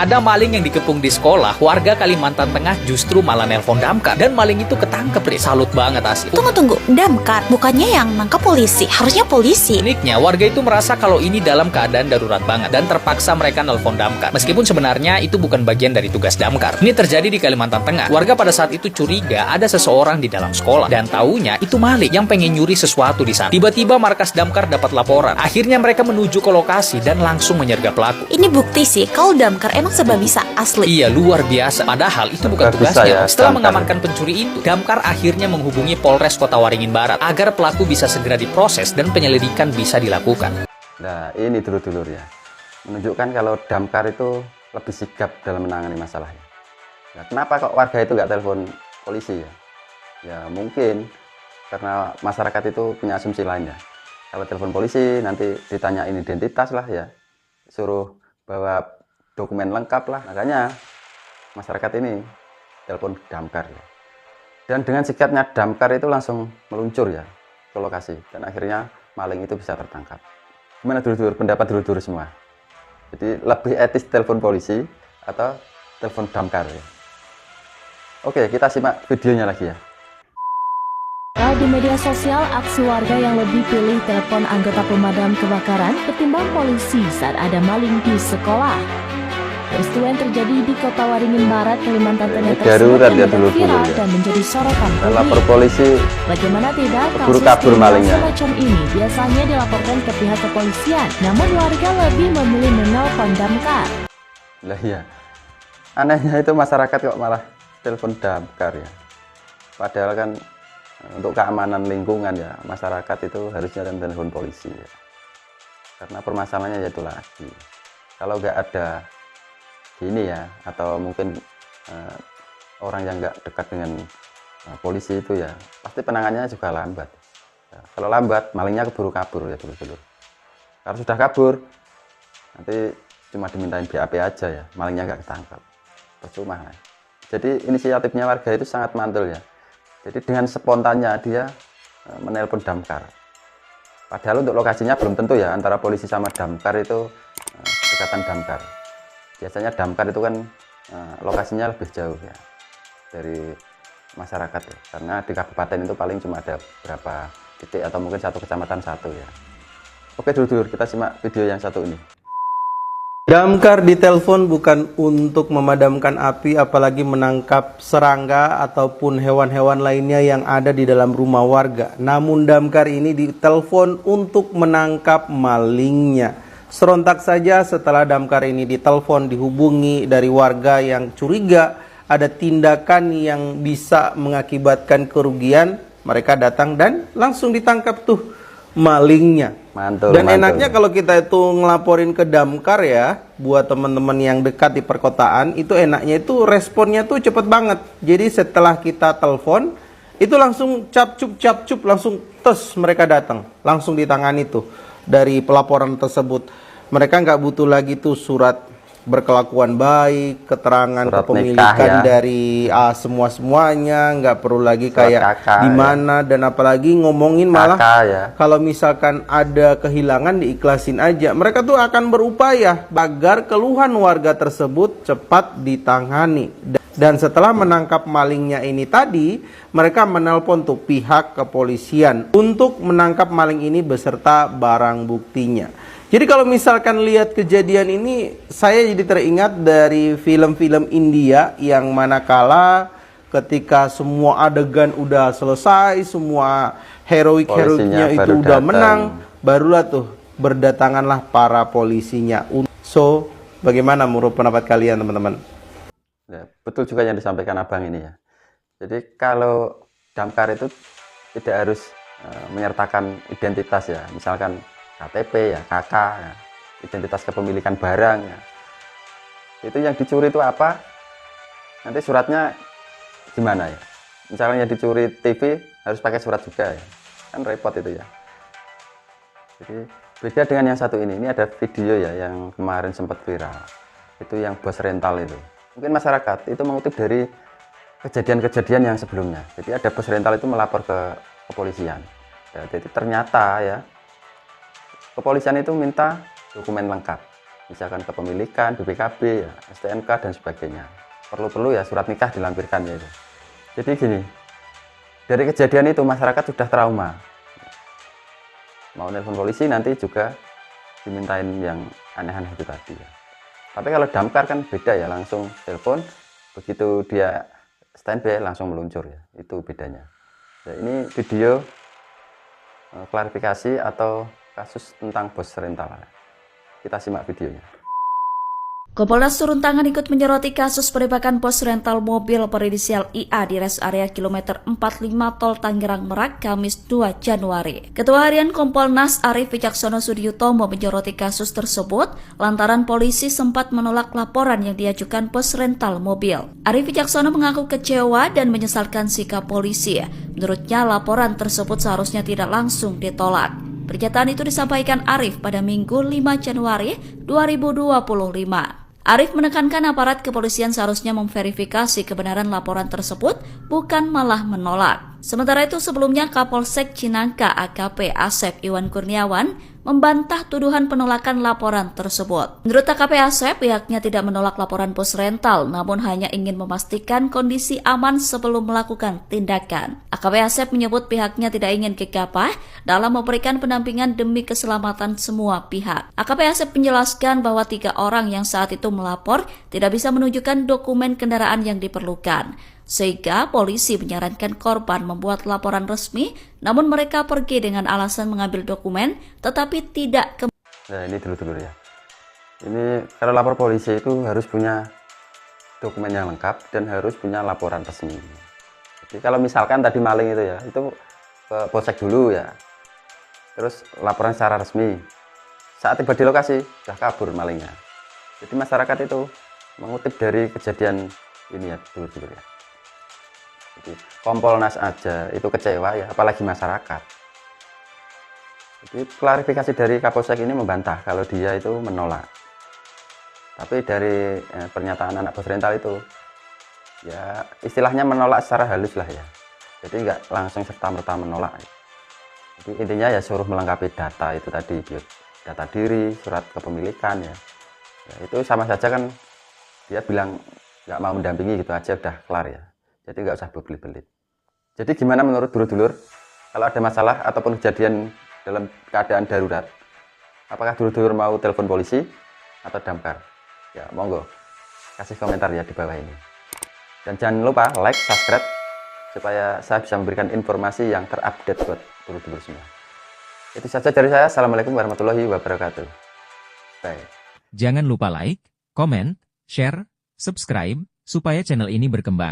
Ada maling yang dikepung di sekolah, warga Kalimantan Tengah justru malah nelpon damkar. Dan maling itu ketangkep, Ri. Salut banget asli. Tunggu, damkar bukannya yang nangkap polisi, harusnya polisi. Uniknya, warga itu merasa kalau ini dalam keadaan darurat banget dan terpaksa mereka nelpon damkar. Meskipun sebenarnya itu bukan bagian dari tugas damkar. Ini terjadi di Kalimantan Tengah. Warga pada saat itu curiga ada seseorang di dalam sekolah dan taunya itu maling yang pengen nyuri sesuatu di sana. Tiba-tiba markas damkar dapat laporan. Akhirnya mereka menuju ke lokasi dan langsung menyergap pelaku. Ini bukti sih kalau damkar emang serba bisa asli. Iya, luar biasa. Padahal itu bukan tugasnya. Setelah mengamankan pencuri itu, damkar akhirnya menghubungi Polres Kota Waringin Barat agar pelaku bisa segera diproses dan penyelidikan bisa dilakukan. Nah, ini dulur-dulur ya, menunjukkan kalau damkar itu lebih sigap dalam menangani masalahnya. Nah, kenapa kok warga itu nggak telepon polisi ya? Ya mungkin karena masyarakat itu punya asumsi lain ya. Kalau telepon polisi nanti ditanyain identitas lah ya, suruh bawa dokumen lengkap lah. Makanya masyarakat ini telepon damkar ya. Dan dengan sikapnya damkar itu langsung meluncur ya ke lokasi dan akhirnya maling itu bisa tertangkap. Gimana dulur-dulur, pendapat dulur-dulur semua? Jadi lebih etis telepon polisi atau telepon damkar ya? Oke, kita simak videonya lagi ya. Di media sosial, aksi warga yang lebih pilih telepon anggota pemadam kebakaran ketimbang polisi saat ada maling di sekolah. Peristiwa yang terjadi di Kota Waringin Barat, Kalimantan Tengah tersebut menjadi viral dan menjadi sorotan Lapor publik. polisi, Bagaimana tidak, keburu kasus kabur kriminal malingnya. semacam ini biasanya dilaporkan ke pihak kepolisian, namun warga lebih memilih menelpon damkar. lah ya. Anehnya itu masyarakat kok malah telepon damkar ya. Padahal kan untuk keamanan lingkungan ya, masyarakat itu harusnya kan telepon polisi ya. Karena permasalahannya yaitu lagi, kalau nggak ada ini ya, atau mungkin orang yang nggak dekat dengan polisi itu ya, pasti penanganannya juga lambat ya. Kalau lambat, malingnya keburu kabur ya dulu-dulu. Kalau sudah kabur, nanti cuma dimintain BAP aja ya, malingnya nggak ketangkap, percuma ya. Jadi inisiatifnya warga itu sangat mantul ya. Jadi dengan spontannya dia menelpon damkar. Padahal untuk lokasinya belum tentu ya, antara polisi sama damkar itu dekatan damkar. Biasanya damkar itu kan lokasinya lebih jauh ya dari masyarakat ya. Karena di kabupaten itu paling cuma ada berapa titik atau mungkin satu kecamatan satu ya. Oke dulur-dulur, kita simak video yang satu ini. Damkar ditelepon bukan untuk memadamkan api, apalagi menangkap serangga ataupun hewan-hewan lainnya yang ada di dalam rumah warga. Namun damkar ini ditelepon untuk menangkap malingnya. Serentak saja setelah damkar ini ditelepon, dihubungi dari warga yang curiga ada tindakan yang bisa mengakibatkan kerugian, mereka datang dan langsung ditangkap tuh malingnya. Mantul, Dan mantul. enaknya kalau kita itu ngelaporin ke damkar ya, buat teman-teman yang dekat di perkotaan, itu enaknya itu responnya tuh cepet banget. Jadi setelah kita telepon, itu langsung capcup, langsung tes mereka datang, langsung ditangani tuh dari pelaporan tersebut. Mereka nggak butuh lagi tuh surat berkelakuan baik, keterangan surat kepemilikan nikah, ya. dari semuanya, nggak perlu lagi Surat kayak kakak, di mana dan apalagi ngomongin malah kakak, ya. kalau misalkan ada kehilangan diikhlasin aja. Mereka tuh akan berupaya agar keluhan warga tersebut cepat ditangani. Dan setelah menangkap malingnya ini tadi, mereka menelpon tuh pihak kepolisian untuk menangkap maling ini beserta barang buktinya. Jadi kalau misalkan lihat kejadian ini, saya jadi teringat dari film-film India yang manakala ketika semua adegan udah selesai, semua heroiknya itu udah datang. menang, barulah tuh berdatanganlah para polisinya. So, bagaimana menurut pendapat kalian teman-teman? Ya, betul juga yang disampaikan abang ini ya. Jadi kalau damkar itu tidak harus menyertakan identitas ya, misalkan KTP ya, KK ya, identitas kepemilikan barang ya. Itu yang dicuri itu apa? Nanti suratnya gimana ya? Misalnya yang dicuri TV harus pakai surat juga ya. Kan repot itu ya. Jadi beda dengan yang satu ini ada video ya yang kemarin sempat viral. Itu yang bos rental itu. Mungkin masyarakat itu mengutip dari kejadian-kejadian yang sebelumnya. Jadi ada bos rental itu melapor ke kepolisian. Ya, jadi ternyata ya kepolisian itu minta dokumen lengkap. misalkan kepemilikan, BPKB, ya, STNK dan sebagainya. Perlu-perlu ya surat nikah dilampirkan ya itu. Jadi gini, dari kejadian itu masyarakat sudah trauma. Mau nelpon polisi nanti juga dimintain yang aneh-aneh itu tadi ya. Tapi kalau damkar kan beda ya, langsung telepon, begitu dia standby langsung meluncur ya, itu bedanya. Ya, ini video klarifikasi atau kasus tentang bos rental. Kita simak videonya. Kompolnas turun tangan ikut menyoroti kasus penembakan pos rental mobil berinisial IA di res area kilometer 45 Tol Tangerang Merak, Kamis 2 Januari. Ketua Harian Kompolnas Arief Wicaksono Sudiutomo menyoroti kasus tersebut lantaran polisi sempat menolak laporan yang diajukan pos rental mobil. Arief Wicaksono mengaku kecewa dan menyesalkan sikap polisi. Menurutnya laporan tersebut seharusnya tidak langsung ditolak. Pernyataan itu disampaikan Arief pada Minggu 5 Januari 2025. Arief menekankan aparat kepolisian seharusnya memverifikasi kebenaran laporan tersebut, bukan malah menolak. Sementara itu sebelumnya Kapolsek Cinangka AKP Asep Iwan Kurniawan membantah tuduhan penolakan laporan tersebut. Menurut AKP Asep, pihaknya tidak menolak laporan pos rental, namun hanya ingin memastikan kondisi aman sebelum melakukan tindakan. AKP Asep menyebut pihaknya tidak ingin gegabah dalam memberikan pendampingan demi keselamatan semua pihak. AKP Asep menjelaskan bahwa 3 orang yang saat itu melapor tidak bisa menunjukkan dokumen kendaraan yang diperlukan. Sehingga polisi menyarankan korban membuat laporan resmi, namun mereka pergi dengan alasan mengambil dokumen, tetapi tidak Nah ini dulu ya. Ini kalau lapor polisi itu harus punya dokumen yang lengkap dan harus punya laporan resmi. Jadi kalau misalkan tadi maling itu ya, itu ke polsek dulu ya. Terus laporan secara resmi. Saat tiba di lokasi, sudah kabur malingnya. Jadi masyarakat itu mengutip dari kejadian ini ya, dulu ya. Jadi Kompolnas aja itu kecewa ya, apalagi masyarakat. Jadi klarifikasi dari Kapolsek ini membantah kalau dia itu menolak. Tapi dari pernyataan anak bos rental itu, ya istilahnya menolak secara halus lah ya. Jadi nggak langsung serta-merta menolak. Jadi intinya ya suruh melengkapi data itu tadi, data diri, surat kepemilikan ya. Ya itu sama saja kan dia bilang nggak mau mendampingi gitu aja udah kelar ya. Jadi nggak usah berbelit-belit. Jadi gimana menurut dulur-dulur kalau ada masalah ataupun kejadian dalam keadaan darurat, apakah dulur-dulur mau telepon polisi atau damkar? Ya monggo kasih komentar ya di bawah ini. Dan jangan lupa like, subscribe supaya saya bisa memberikan informasi yang terupdate buat dulur-dulur semua. Itu saja dari saya. Assalamualaikum warahmatullahi wabarakatuh. Bye. Jangan lupa like, komen, share, subscribe supaya channel ini berkembang.